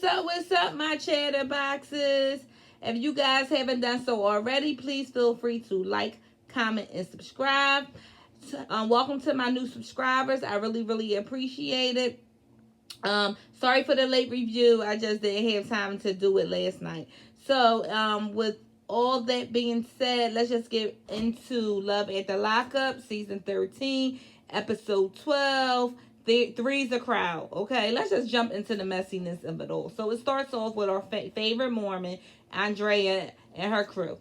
what's up, my chatter boxes? If you guys haven't done so already, please feel free to like, comment, and subscribe. Welcome to my new subscribers. I really, really appreciate it. Sorry for the late review. I just didn't have time to do it last night. So, with all that being said, let's just get into Love at the Lockup, season 13, episode 12. Three's a crowd. Okay, let's just jump into the messiness of it all. So it starts off with our favorite Mormon, Andrea, and her crew.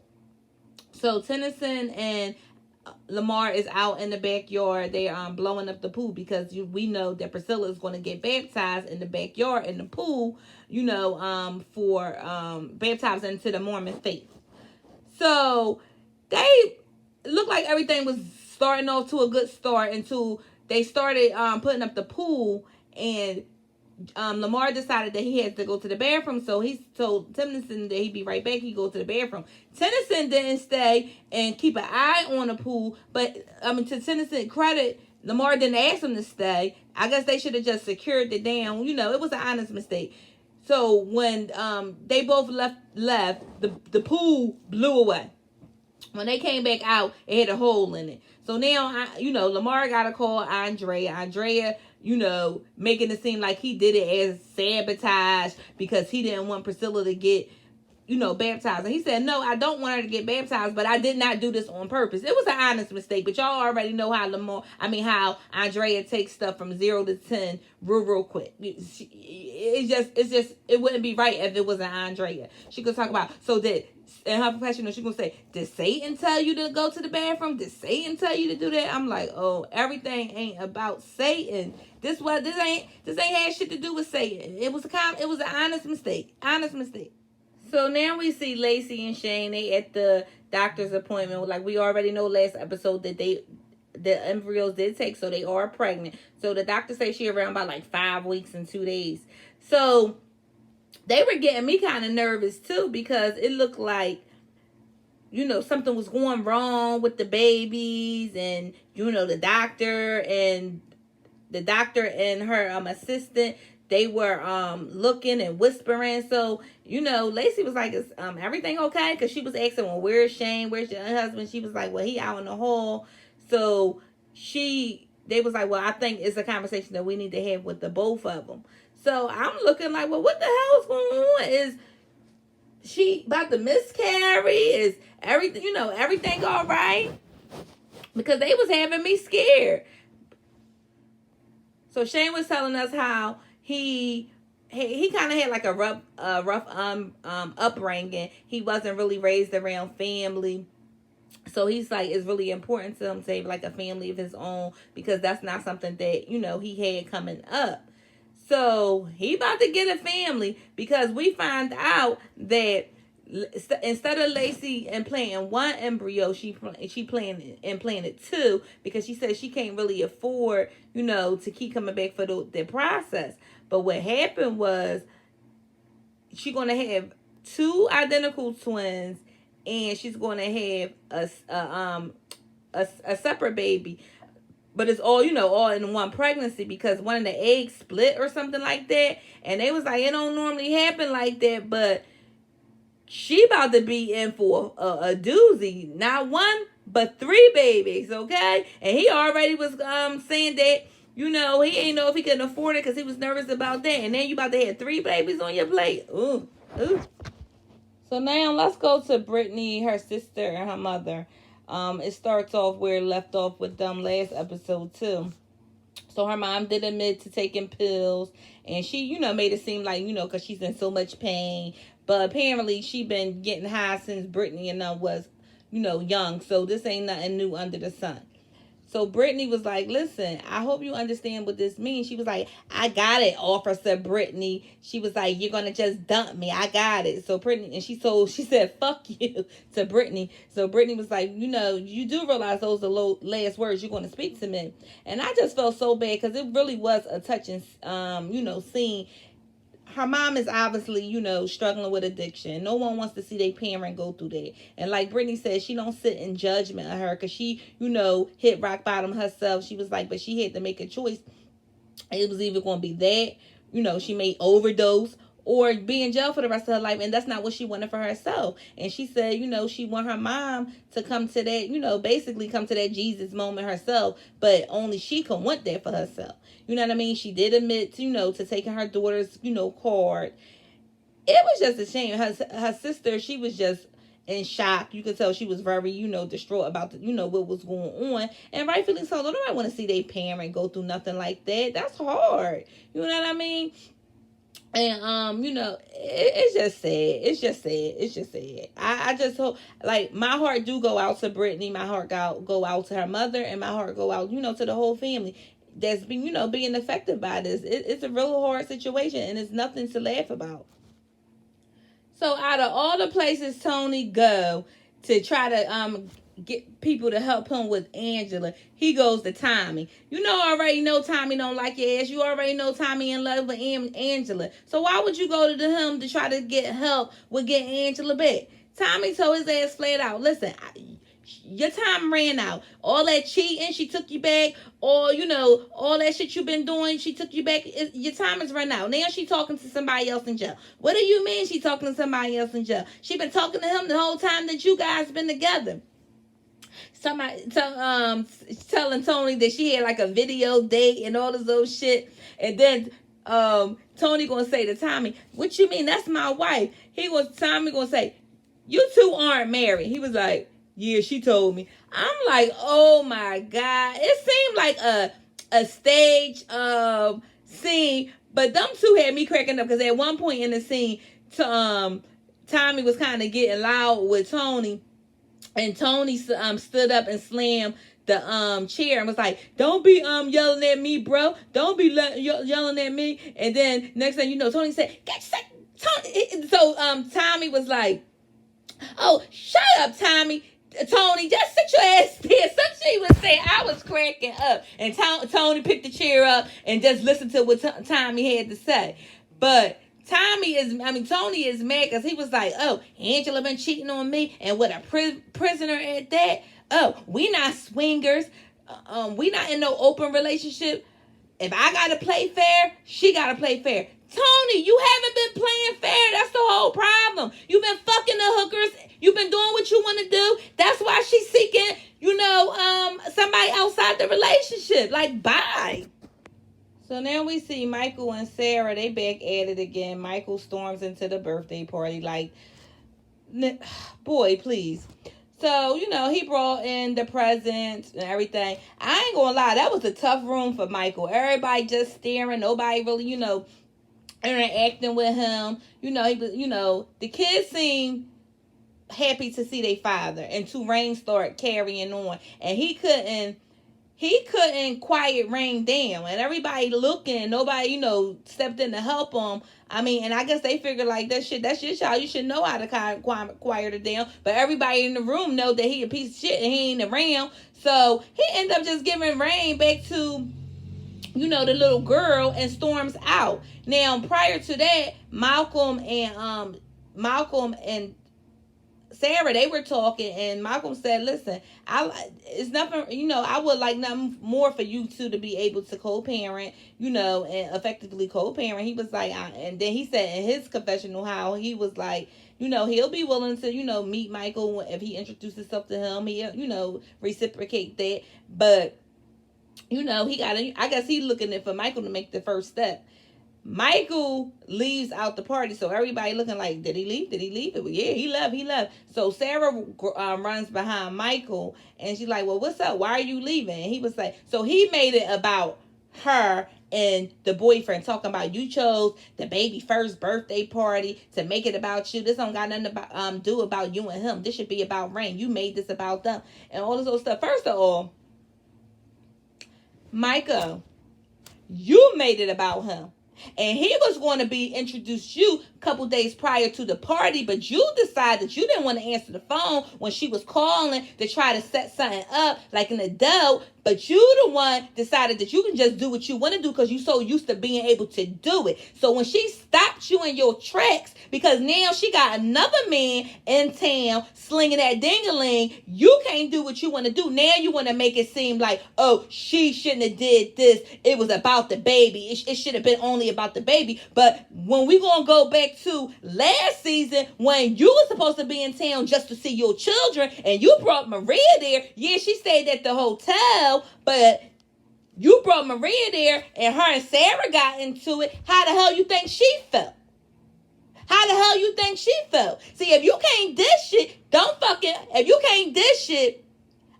So Tennyson and Lamar is out in the backyard. They're blowing up the pool because we know that Priscilla is going to get baptized in the backyard in the pool, for baptized into the Mormon faith. So they looked like everything was starting off to a good start until they started putting up the pool, and Lamar decided that he had to go to the bathroom, so he told Tennyson that he'd be right back. He'd go to the bathroom. Tennyson didn't stay and keep an eye on the pool, but to Tennyson's credit, Lamar didn't ask him to stay. I guess they should have just secured it down. It was an honest mistake. So when they both left, the pool blew away. When they came back out, it had a hole in it. So now, Lamar got to call Andrea. Andrea, making it seem like he did it as sabotage because he didn't want Priscilla to get, baptized. And he said, no, I don't want her to get baptized, but I did not do this on purpose. It was an honest mistake, but y'all already know how Andrea takes stuff from 0 to 10 real quick. It wouldn't be right if it wasn't Andrea. She could talk about, in her professional, she's going to say, did Satan tell you to go to the bathroom? Did Satan tell you to do that? I'm like, oh, everything ain't about Satan. This ain't had shit to do with Satan. It was an honest mistake. Honest mistake. So now we see Lacey and Shane. They at the doctor's appointment. Like we already know last episode that the embryos did take, so they are pregnant. So the doctor says she around by like 5 weeks and 2 days. So they were getting me kind of nervous too because it looked like, something was going wrong with the babies, and the doctor and her assistant, they were looking and whispering. So Lacey was like, is everything okay? Because she was asking, well, where's Shane? Where's your husband? She was like, well, he out in the hall. So they was like, well, I think it's a conversation that we need to have with the both of them. So I'm looking like, well, what the hell is going on? Is she about to miscarry? Is everything all right? Because they was having me scared. So Shane was telling us how he kind of had like a rough upbringing. He wasn't really raised around family. So he's like, it's really important to him to have like a family of his own, because that's not something that, he had coming up. So he about to get a family, because we find out that instead of Lacey implanting one embryo, she implanted 2, because she said she can't really afford, to keep coming back for the process. But what happened was she's going to have 2 identical twins, and she's going to have a separate baby. But it's all, all in one pregnancy, because one of the eggs split or something like that. And they was like, it don't normally happen like that. But she about to be in for a doozy. Not 1, but 3 babies, okay? And he already was saying that, he ain't know if he could afford it because he was nervous about that. And then you about to have 3 babies on your plate. Ooh. So now let's go to Brittany, her sister, and her mother. It starts off where it left off with them last episode too. So her mom did admit to taking pills, and she, made it seem like, because she's in so much pain. But apparently she been getting high since Brittany and them was, young. So this ain't nothing new under the sun. So Brittany was like, listen, I hope you understand what this means. She was like, I got it, Officer Brittany. She was like, you're going to just dump me. I got it. So Brittany, and she said, fuck you to Brittany. So Brittany was like, you do realize those are the last words you're going to speak to me. And I just felt so bad, because it really was a touching, scene. Her mom is obviously, struggling with addiction. No one wants to see their parent go through that. And like Brittany said, she don't sit in judgment of her, because she, hit rock bottom herself. She was like, but she had to make a choice. It was either going to be that, she may overdose, or be in jail for the rest of her life, and that's not what she wanted for herself. And she said, she want her mom to come to that, basically come to that Jesus moment herself, but only she can want that for herself. You know what I mean? She did admit, to taking her daughter's, card. It was just a shame. Her sister, she was just in shock. You could tell she was very, distraught about what was going on. And rightfully so. Nobody want to see their parent go through nothing like that. That's hard. You know what I mean? And it's just sad. It's just sad. It's just sad. I just hope, like, my heart do go out to Brittany. My heart go out to her mother, and my heart go out, to the whole family that's been, being affected by this. It's a real hard situation, and it's nothing to laugh about. So out of all the places Tony go to try to get people to help him with Angela, he goes to Tommy. Already know Tommy don't like your ass. You already know Tommy in love with Angela. So why would you go to him to try to get help with getting Angela back? Tommy told his ass flat out, listen, your time ran out. All that cheating, she took you back. All that shit you've been doing, she took you back. Your time is run out. Now she talking to somebody else in jail. What do you mean she talking to somebody else in jail? She been talking to him the whole time that you guys been together. Somebody telling Tony that she had like a video date and all this old shit. And then Tony gonna say to Tommy, what you mean? That's my wife. Tommy gonna say, you two aren't married. He was like, yeah, she told me. I'm like, oh my God. It seemed like a stage scene, but them two had me cracking up because at one point in the scene, Tommy was kind of getting loud with Tony, and Tony stood up and slammed the chair and was like, don't be yelling at me, bro. Don't be yelling at me. And then next thing you know, Tony said, Tony. So Tommy was like, oh, shut up, Tommy. Tony, just sit your ass there. Some she was saying, I was cracking up. And Tony picked the chair up and just listened to what Tommy had to say. But Tony is mad because he was like, oh, Angela been cheating on me and with a prisoner at that. Oh, we not swingers. We not in no open relationship. If I gotta play fair, she gotta play fair. Tony, you haven't been playing fair. That's the whole problem. You've been fucking the hookers. You've been doing what you want to do. That's why she's seeking, somebody outside the relationship. Like, bye. So now we see Michael and Sarah. They back at it again. Michael storms into the birthday party like, boy, please. So, he brought in the presents and everything. I ain't gonna lie. That was a tough room for Michael. Everybody just staring. Nobody really, interacting with him. He was, the kids seemed happy to see their father, and Rain started carrying on, and he couldn't quiet Rain down, and everybody looking, nobody stepped in to help him. I mean, and I guess they figured like that's your child, you should know how to quiet her down, but everybody in the room know that he a piece of shit and he ain't around, so he ended up just giving Rain back to the little girl and storms out. Now, prior to that, Malcolm and Sarah, they were talking, and Malcolm said, listen, it's nothing, I would like nothing more for you two to be able to co-parent, and effectively co-parent. He was like, and then he said in his confessional how he was like, he'll be willing to, meet Michael if he introduces himself to him. He'll, reciprocate that. But, I guess he's looking for Michael to make the first step. Michael leaves out the party, so everybody looking like, did he leave? Yeah, he left. So Sarah runs behind Michael, and she's like, well, what's up? Why are you leaving? And he was like, so he made it about her and the boyfriend, talking about you chose the baby first birthday party to make it about you. This don't got nothing to do about you and him. This should be about Rain. You made this about them and all this other stuff. First of all, Michael, you made it about him. And he was going to be introduced you a couple days prior to the party, but you decided you didn't want to answer the phone when she was calling to try to set something up like an adult. But you the one decided that you can just do what you want to do because you're so used to being able to do it. So when she stopped you in your tracks, because now she got another man in town slinging that ding-a-ling, you can't do what you want to do. Now you want to make it seem like, oh, she shouldn't have did this. It was about the baby. It should have been only only about the baby. But when we gonna go back to last season, when you were supposed to be in town just to see your children, and you brought Maria there. Yeah, she stayed at the hotel, but you brought Maria there, and her and Sarah got into it. How the hell you think she felt? How the hell you think she felt? See, if you can't dish it, if you can't dish it,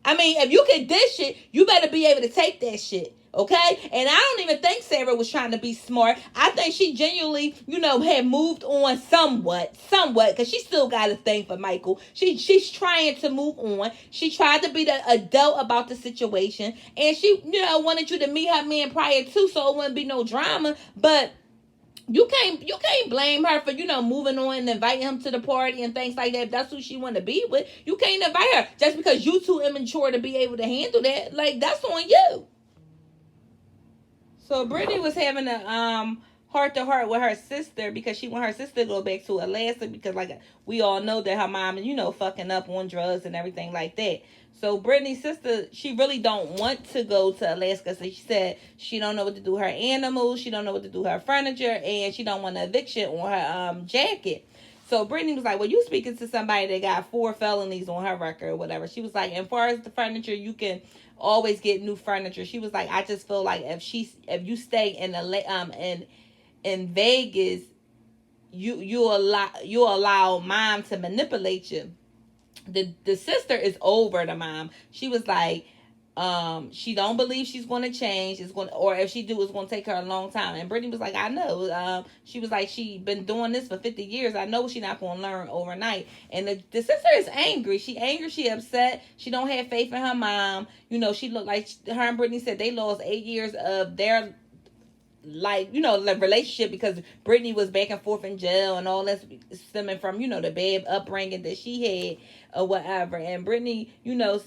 if you can dish it, you better be able to take that shit. Okay? And I don't even think Sarah was trying to be smart. I think she genuinely, had moved on somewhat, because she still got a thing for Michael. She's trying to move on. She tried to be the adult about the situation. And she, wanted you to meet her man prior to, so it wouldn't be no drama. But you can't blame her for, moving on and inviting him to the party and things like that. If that's who she want to be with, you can't invite her just because you too immature to be able to handle that. Like, that's on you. So Brittany was having a heart-to-heart with her sister because she want her sister to go back to Alaska because, like, we all know that her mom is, fucking up on drugs and everything like that. So Brittany's sister, she really don't want to go to Alaska. So she said she don't know what to do with her animals. She don't know what to do with her furniture. And she don't want an eviction on her jacket. So Brittany was like, well, you speaking to somebody that got 4 felonies on her record or whatever. She was like, as far as the furniture, you can always get new furniture. She was like, I just feel like if you stay in Vegas, you allow mom to manipulate you. The sister is over the mom. She was like, she don't believe she's going to change. Or if she do, it's going to take her a long time. And Brittany was like, I know. She was like, she been doing this for 50 years. I know she's not going to learn overnight. And the sister is angry. She angry. She upset. She don't have faith in her mom. She looked like her and Brittany said they lost 8 years of their the relationship because Brittany was back and forth in jail and all that stemming from, the bad upbringing that she had or whatever. And Brittany,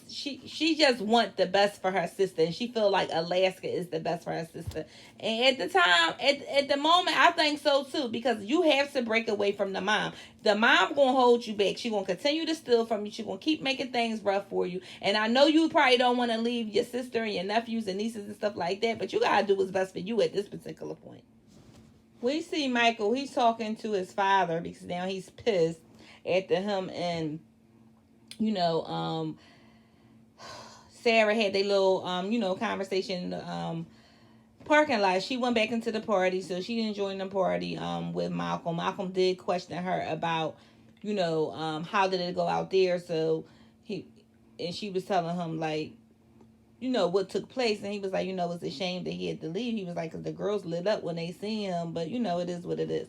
she just want the best for her sister, and she feel like Alaska is the best for her sister. And at the time, at the moment, I think so too, because you have to break away from the mom. The mom gonna hold you back. She gonna continue to steal from you. She gonna keep making things rough for you. And I know you probably don't want to leave your sister and your nephews and nieces and stuff like that, but you gotta do what's best for you at this particular point. We see Michael. He's talking to his father because now he's pissed after him and Sarah had their little conversation in the parking lot. She went back into the party, so she didn't join the party with Malcolm. Malcolm did question her about how did it go out there. So she was telling him like what took place, and he was like, it's a shame that he had to leave. He was like, because the girls lit up when they see him, but it is what it is.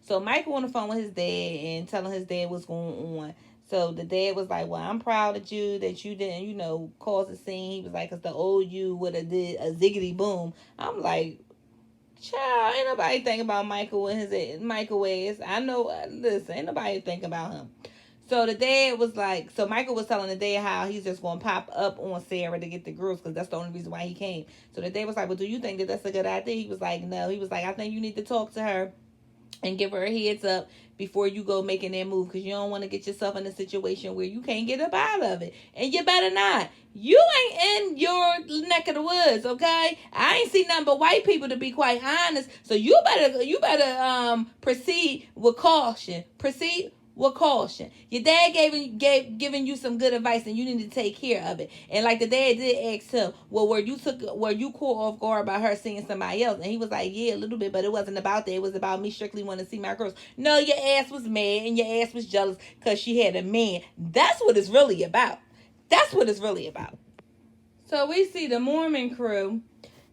So Michael on the phone with his dad and telling his dad what's going on. So the dad was like, well, I'm proud of you that you didn't, cause a scene. He was like, because the old you would have did a ziggity boom. I'm like, child, ain't nobody think about Michael and his microwaves. I know, listen, ain't nobody think about him. So the dad was like, so Michael was telling the dad how he's just going to pop up on Sarah to get the girls because that's the only reason why he came. So the dad was like, well, do you think that that's a good idea? He was like, no. He was like, I think you need to talk to her and give her a heads up before you go making that move, because you don't want to get yourself in a situation where you can't get up out of it. And you better not. You ain't in your neck of the woods, okay? I ain't seen nothing but white people, to be quite honest. So you better proceed with caution. Proceed with caution. Your dad giving you some good advice, and you need to take care of it. And like the dad did ask him, well, were you caught off guard by her seeing somebody else? And he was like, yeah, a little bit, but it wasn't about that. It was about me strictly wanting to see my girls. No, your ass was mad and your ass was jealous because she had a man. That's what it's really about. That's what it's really about. So we see the Mormon crew.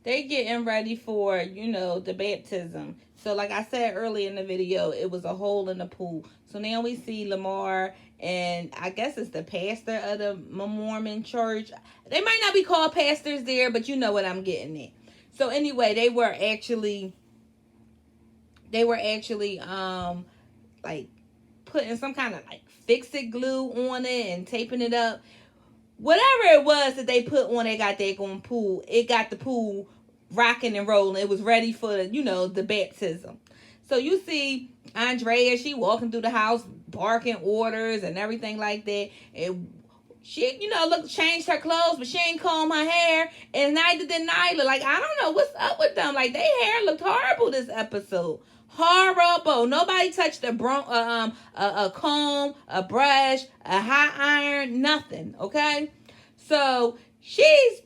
They getting ready for, the baptism. So like I said earlier in the video, it was a hole in the pool. So now we see Lamar, and I guess it's the pastor of the Mormon church. They might not be called pastors there, but you know what I'm getting at. So anyway, they were actually like putting some kind of like fix-it glue on it and taping it up. Whatever it was that they put on that got that going pool, it got the pool rocking and rolling. It was ready for the baptism. So you see Andrea, she walking through the house barking orders and everything like that. And She, changed her clothes, but she ain't comb her hair, and neither did Nyla. Like, I don't know what's up with them. Like, their hair looked horrible this episode. Horrible. Nobody touched a comb, a brush, a hot iron, nothing. Okay, so she's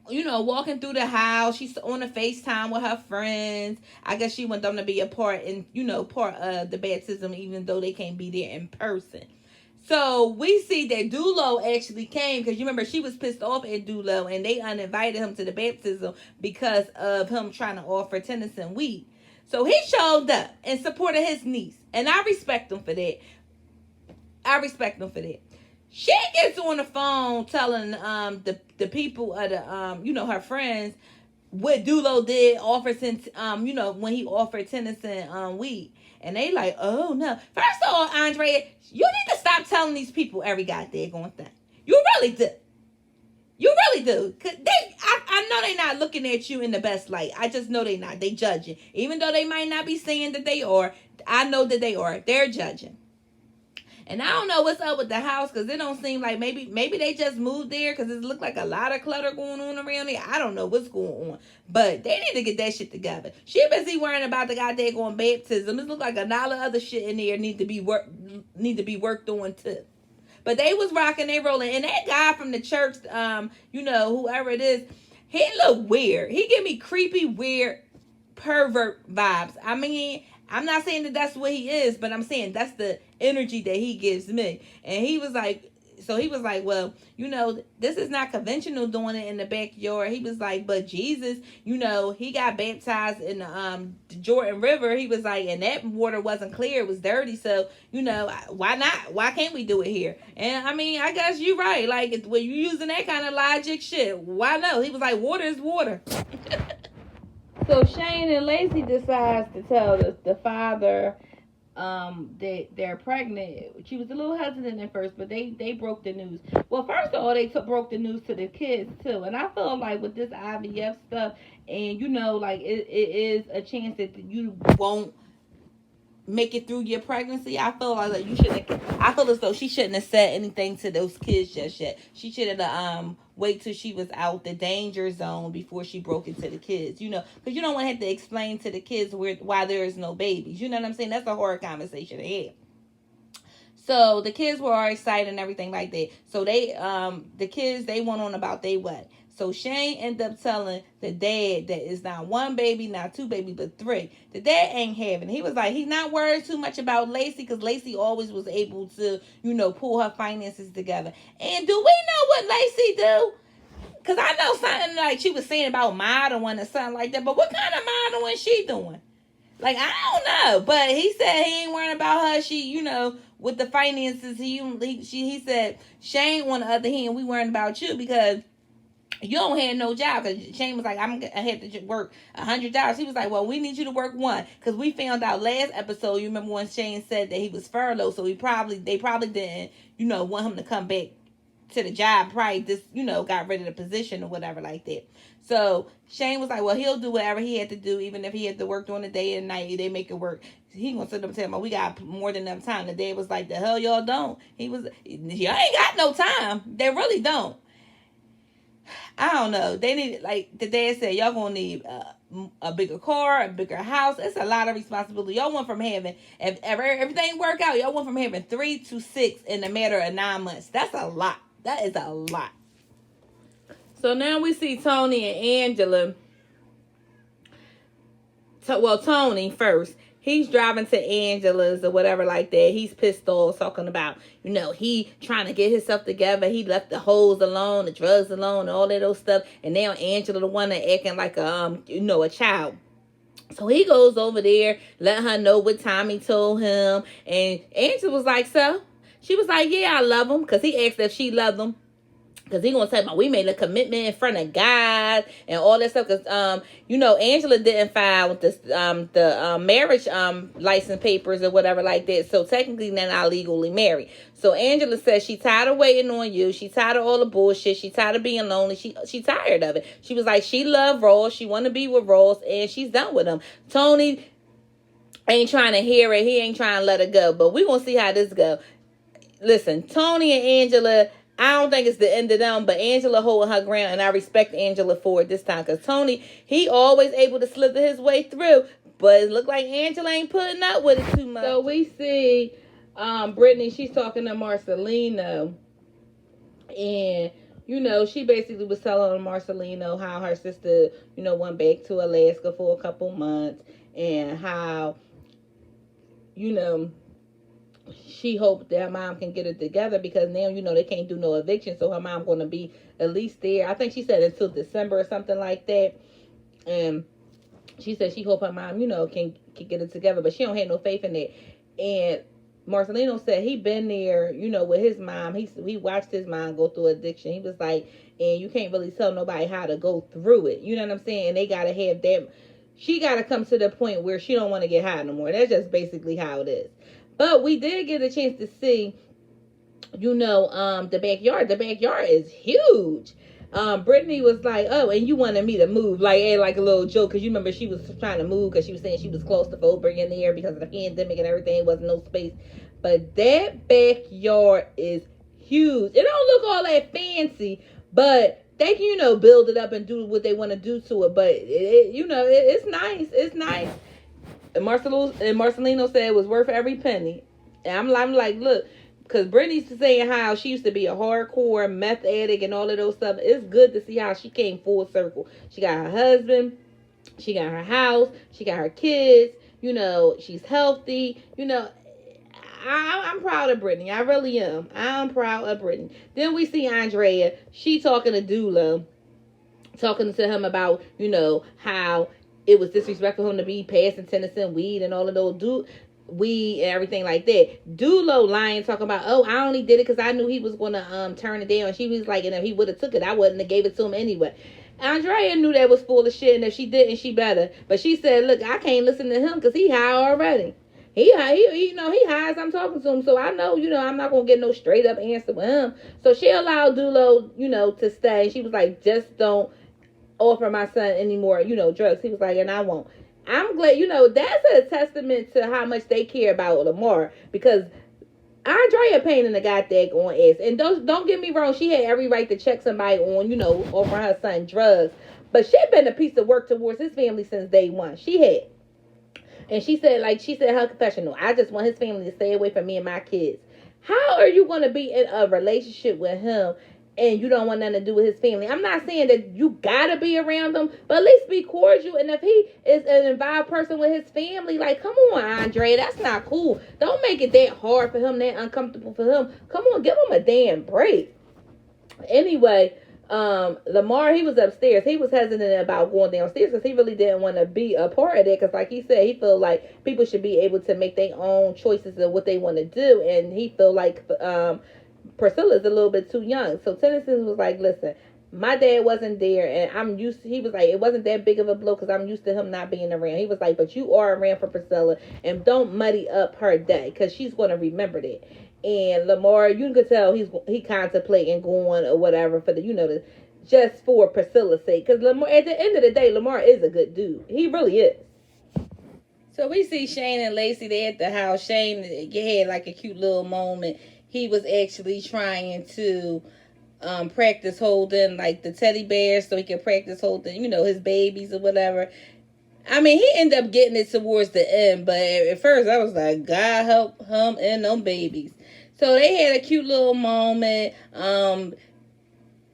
walking through the house. She's on a FaceTime with her friends. I guess she want them to be a part of the baptism, even though they can't be there in person. So we see that Dulo actually came because you remember she was pissed off at Dulo and they uninvited him to the baptism because of him trying to offer Tennyson weed. So he showed up and supported his niece. And I respect him for that. She gets on the phone telling the people of the her friends what Dulo did when he offered Tennyson weed. And they like, oh no. First of all, Andrea, you need to stop telling these people every goddamn thing. You really do. Cause I know they not looking at you in the best light. I just know they not. They judging. Even though they might not be saying that they are, I know that they are. They're judging. And I don't know what's up with the house because it don't seem like maybe they just moved there because it looked like a lot of clutter going on around there. I don't know what's going on. But they need to get that shit together. She busy worrying about the goddamn going baptism. It look like a lot of other shit in there need to be worked on too. But they was rocking, they rolling. And that guy from the church, whoever it is, he look weird. He give me creepy, weird, pervert vibes. I mean, I'm not saying that that's what he is, but I'm saying that's the energy that he gives me. And he was like, well, this is not conventional doing it in the backyard. He was like, but Jesus, he got baptized in the Jordan River. He was like, and that water wasn't clear. It was dirty. So, why not? Why can't we do it here? And I mean, I guess you're right. Like, when you're using that kind of logic shit, why no? He was like, water is water. So Shane and Lacey decides to tell the father that they're pregnant. She was a little hesitant at first, but they broke the news. Well, first of all, they broke the news to the kids too. And I feel like with this IVF stuff, and it is a chance that you won't make it through your pregnancy. I feel like you shouldn't. I feel as though she shouldn't have said anything to those kids just yet. She should have wait till she was out the danger zone before she broke it to the kids. Because you don't want to have to explain to the kids why there is no babies. You know what I'm saying? That's a horror conversation to have. So the kids were all excited and everything like that. So the kids, they went on about they what. So Shane ended up telling the dad that it's not one baby, not two baby, but three. The dad ain't having it. He was like, he's not worried too much about Lacey because Lacey always was able to, pull her finances together. And do we know what Lacey do? Because I know something like she was saying about modeling or something like that. But what kind of modeling she doing? Like, I don't know. But he said he ain't worrying about her. She, with the finances, he said, Shane, on the other hand, we worrying about you because you don't have no job. Because Shane was like, I had to work $100. He was like, well, we need you to work one. Because we found out last episode, you remember when Shane said that he was furloughed. So they probably didn't, want him to come back to the job. Probably just, got rid of the position or whatever like that. So Shane was like, well, he'll do whatever he had to do. Even if he had to work during the day and night, they make it work. He gonna sit up and tell him, we got more than enough time. The dad was like, the hell y'all don't. Y'all ain't got no time. They really don't. I don't know. They need, like the dad said, y'all gonna need a bigger car, a bigger house. It's a lot of responsibility. Y'all went from having, if everything work out, y'all went from having 3 to 6 in a matter of 9 months. That's a lot. That is a lot. So now we see Tony and Angela. Tony first. He's driving to Angela's or whatever like that. He's pissed off, talking about, he trying to get himself together. He left the hoes alone, the drugs alone, and all that old stuff. And now Angela the one that acting like a child. So he goes over there, let her know what Tommy told him. And Angela was like, so? She was like, yeah, I love him. Because he asked if she loved him. Because he going to say, we made a commitment in front of God and all that stuff. Because, Angela didn't file the marriage license papers or whatever like that. So technically, they're not legally married. So Angela says she tired of waiting on you. She tired of all the bullshit. She tired of being lonely. She tired of it. She was like, she loved Ross. She want to be with Ross. And she's done with him. Tony ain't trying to hear it. He ain't trying to let it go. But we going to see how this go. Listen, Tony and Angela, I don't think it's the end of them, but Angela holding her ground, and I respect Angela for it this time. Because Tony, he always able to slither his way through, but it look like Angela ain't putting up with it too much. So we see Brittany, she's talking to Marcelino, and she basically was telling Marcelino how her sister, went back to Alaska for a couple months, and how, she hoped that her mom can get it together because now, they can't do no eviction. So her mom going to be at least there. I think she said until December or something like that. And she said she hope her mom, can get it together. But she don't have no faith in it. And Marcelino said he been there, with his mom. He watched his mom go through addiction. He was like, and you can't really tell nobody how to go through it. You know what I'm saying? And they got to have that. She got to come to the point where she don't want to get high no more. That's just basically how it is. But we did get a chance to see, the backyard. The backyard is huge. Brittany was like, oh, and you wanted me to move, like a little joke, because you remember she was trying to move because she was saying she was claustrophobic in there because of the pandemic and everything. Wasn't no space. But that backyard is huge. It don't look all that fancy, but they can, build it up and do what they want to do to it. But it's nice. It's nice. And Marcelino said it was worth every penny. And I'm like, look, because Brittany's saying how she used to be a hardcore meth addict and all of those stuff. It's good to see how she came full circle. She got her husband. She got her house. She got her kids. She's healthy. I'm proud of Brittany. I really am. I'm proud of Brittany. Then we see Andrea. She talking to Dulo. Talking to him about, how it was disrespectful for him to be passing Tennyson weed and all of those weed and everything like that. Dulo lying, talking about, oh, I only did it because I knew he was going to turn it down. And she was like, and if he would have took it, I wouldn't have gave it to him anyway. Andrea knew that was full of shit, and if she didn't, she better. But she said, look, I can't listen to him because he high already. He high as I'm talking to him. So I know, I'm not going to get no straight up answer with him. So she allowed Dulo, to stay. She was like, just don't offer my son any more, drugs. He was like, and I won't. I'm glad, that's a testament to how much they care about Lamar, because Andrea pain in the goddamn on ass. And don't get me wrong, she had every right to check somebody on, offering her son drugs. But she been a piece of work towards his family since day one. She had. And she said her confessional, I just want his family to stay away from me and my kids. How are you going to be in a relationship with him and you don't want nothing to do with his family? I'm not saying that you gotta be around them, but at least be cordial. And if he is an involved person with his family, like, come on, Andre, that's not cool. Don't make it that hard for him, that uncomfortable for him. Come on, give him a damn break. Anyway, Lamar, he was upstairs. He was hesitant about going downstairs because he really didn't want to be a part of that. Because like he said, he felt like people should be able to make their own choices of what they want to do. And he felt like Priscilla's a little bit too young. So Tennyson was like, listen, my dad wasn't there, and he was like, it wasn't that big of a blow because I'm used to him not being around. He was like, but you are around for Priscilla, and don't muddy up her day because she's going to remember that. And Lamar, you could tell he contemplating going or whatever for the, just for Priscilla's sake. Because Lamar, at the end of the day, Lamar is a good dude. He really is. So we see Shane and Lacey, they at the house. Shane had like a cute little moment. He was actually trying to practice holding like the teddy bears so he can practice holding, his babies or whatever. I mean, he ended up getting it towards the end, but at first I was like, God help him and them babies. So they had a cute little moment.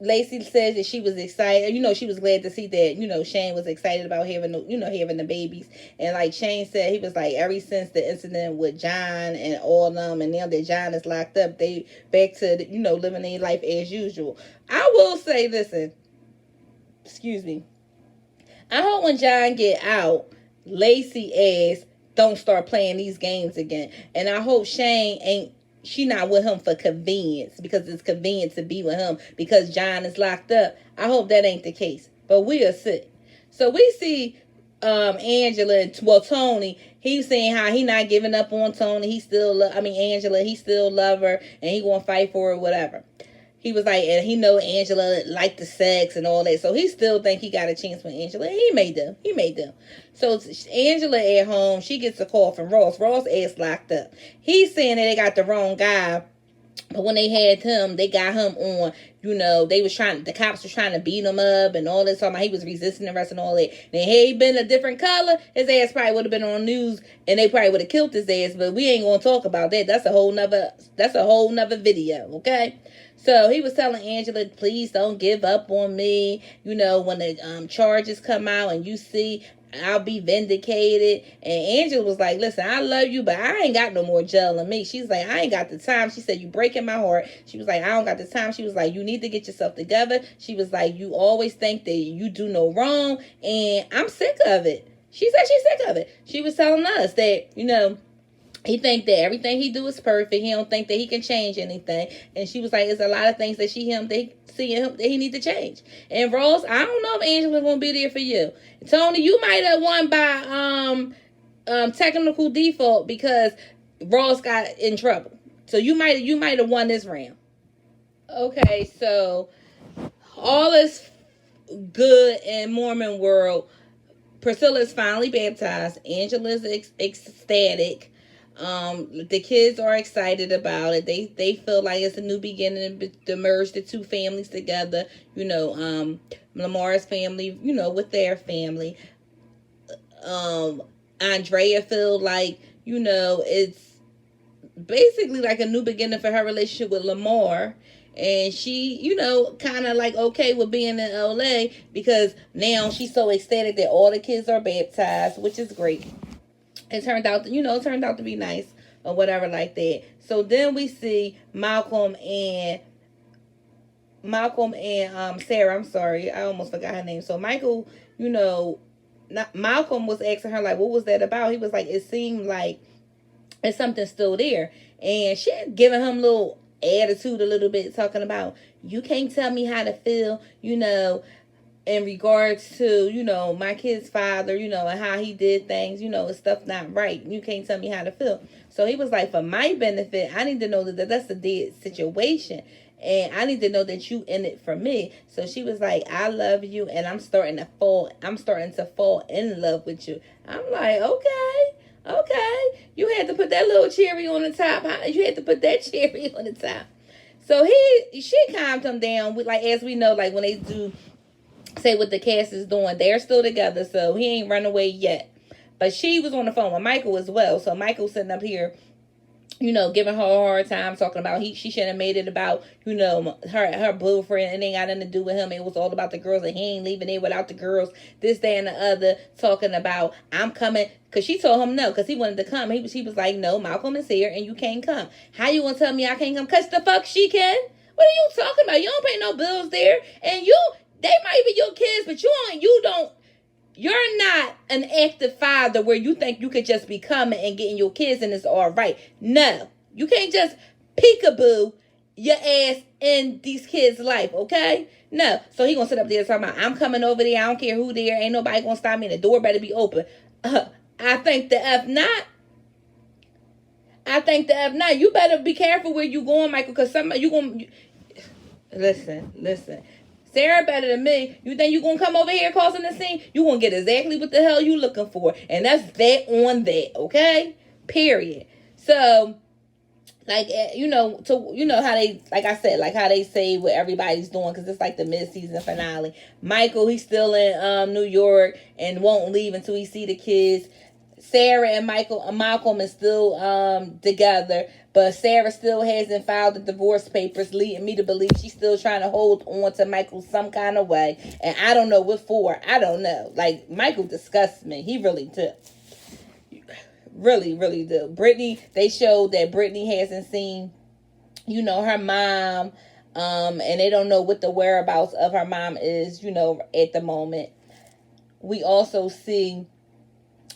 Lacey said that she was excited. She was glad to see that, Shane was excited about having the babies. And like Shane said, he was like, ever since the incident with John and all of them, and now that John is locked up, they back to, living their life as usual. I will say, listen, excuse me. I hope when John get out, Lacey ass don't start playing these games again. And I hope she not with him for convenience, because it's convenient to be with him because John is locked up. I hope that ain't the case, but we'll see. So we see Angela, Tony, he's saying how he not giving up on Tony. Angela, he still love her and he gonna fight for her, whatever. He was like, and he know Angela like the sex and all that. So he still think he got a chance with Angela. And he made them. So Angela at home, she gets a call from Ross. Ross ass locked up. He's saying that they got the wrong guy But when they had him, they got him on, the cops were trying to beat him up and all this, talking about he was resisting arrest and all that. And had he been a different color, his ass probably would have been on the news and they probably would have killed his ass, but we ain't gonna talk about that. That's a whole nother video, okay? So he was telling Angela, please don't give up on me. When the charges come out and you see, I'll be vindicated. And Angela was like, listen, I love you, but I ain't got no more gel in me. She's like, I ain't got the time. She said, you breaking my heart. She was like, I don't got the time. She was like, you need to get yourself together. She was like, you always think that you do no wrong, and I'm sick of it. She said she's sick of it. She was telling us that, he think that everything he do is perfect. He don't think that he can change anything. And she was like, there's a lot of things that see him that he need to change. And Rose, I don't know if Angela's gonna be there for you. Tony, you might have won by technical default because Rose got in trouble. So you might have won this round. Okay, so all is good in Mormon world. Priscilla is finally baptized. Angela's ecstatic. The kids are excited about it. They feel like it's a new beginning to merge the two families together. Lamar's family, with their family. Andrea feel like, it's basically like a new beginning for her relationship with Lamar. And she, kind of like okay with being in LA because now she's so ecstatic that all the kids are baptized, which is great. It turned out to be nice or whatever like that. So then we see Malcolm and Sarah. I'm sorry, I almost forgot her name. So Michael, Malcolm was asking her like, what was that about? He was like, it seemed like it's something still there, and she had given him a little attitude a little bit, talking about you can't tell me how to feel, in regards to, my kid's father, and how he did things, and stuff not right. You can't tell me how to feel. So he was like, for my benefit, I need to know that that's a dead situation. And I need to know that you in it for me. So she was like, I love you, and I'm starting to fall in love with you. I'm like, okay. You had to put that little cherry on the top. You had to put that cherry on the top. So she calmed him down with, like, as we know, like when they do say what the cast is doing, they're still together, so he ain't run away yet. But she was on the phone with Michael as well. So Michael's sitting up here, giving her a hard time, talking about she shouldn't have made it about, her boyfriend. It ain't got nothing to do with him. It was all about the girls, and he ain't leaving there without the girls. This, that, and the other. Talking about, I'm coming, because she told him no, because he wanted to come. He was like, no, Malcolm is here, and you can't come. How you gonna tell me I can't come? Because the fuck she can? What are you talking about? You don't pay no bills there, and they might be your kids, but you're not an active father where you think you could just be coming and getting your kids and it's all right. No, you can't just peekaboo your ass in these kids' life, okay? No. So he gonna sit up there talking about, I'm coming over there. I don't care who there. Ain't nobody gonna stop me. And the door better be open. I think the F not. You better be careful where you going, Michael, because listen. Sarah better than me. You think you gonna come over here causing the scene? You gonna get exactly what the hell you looking for, and that's that on that, okay? Period. So, like, how they, like I said, like how they say what everybody's doing, because it's like the mid-season finale. Michael, he's still in New York and won't leave until he see the kids. Sarah and Malcolm is still together, but Sarah still hasn't filed the divorce papers, leading me to believe she's still trying to hold on to Michael some kind of way. And I don't know what for. I don't know. Like, Michael disgusts me. He really does. Really, really do. Brittany, they showed that Brittany hasn't seen, her mom, and they don't know what the whereabouts of her mom is, at the moment. We also see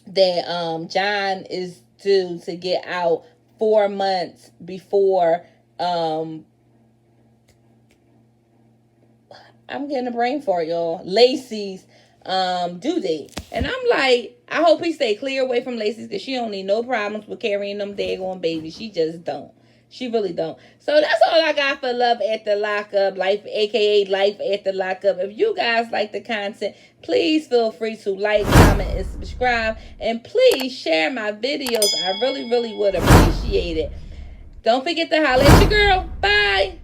that John is due to get out 4 months before I'm getting a brain fart, y'all. Lacey's due date. And I'm like, I hope he stay clear away from Lacey's, because she don't need no problems with carrying them daggone babies. She just don't. She really don't. So that's all I got for Love at the Lockup, aka Life at the Lockup. If you guys like the content, please feel free to like, comment, and subscribe. And please share my videos. I really, really would appreciate it. Don't forget to holler at your girl. Bye.